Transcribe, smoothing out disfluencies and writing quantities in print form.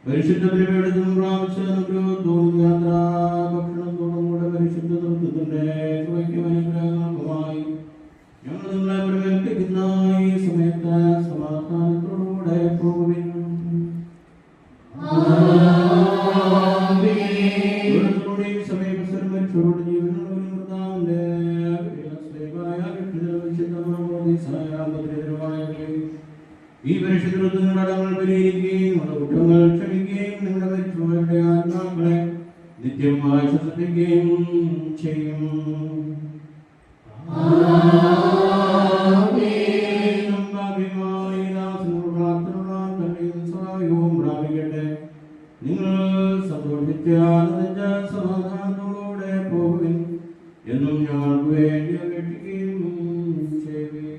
പരിശുദ്ധ ബലിപീഠത്തിൽ പ്രാവശ്യത്തോടും യാത്രാ ഭക്ഷണത്തോടും കൂടെ പരിശുദ്ധ തത്വത്തിന്റെ അനുഗ്രഹങ്ങൾക്കുമായി ഞങ്ങൾ നിങ്ങളെ പരിമേൽപ്പിക്കുന്ന ഈ സമയത്ത് സമാധാനത്തോടുകൂടെ പോകുവിൻ. സമീപസ്ഥരും മരിച്ചവരോട് ജീവനുള്ളവരും കർത്താവിന്റെ ഈ പരിശുദ്ധത്തിൽ നടങ്ങൾ പരിഹരിക്കുകയും നമ്മുടെ കുറ്റങ്ങൾ ക്ഷമിക്കുകയും നിങ്ങളുടെ മരിച്ചവരുടെ ആത്മാക്കളെ നിത്യമായി ശ്വസിപ്പിക്കുകയും ചെയ്യും. സഹായവും പ്രാപിക്കട്ടെ. നിങ്ങൾ സന്തോഷിച്ച് ആനന്ദിച്ച സമാധാനത്തോടെ പോകുവിൻ എന്നും ഞങ്ങൾക്ക് വേണ്ടി അപേക്ഷിക്കുകയും ചെയ്യും.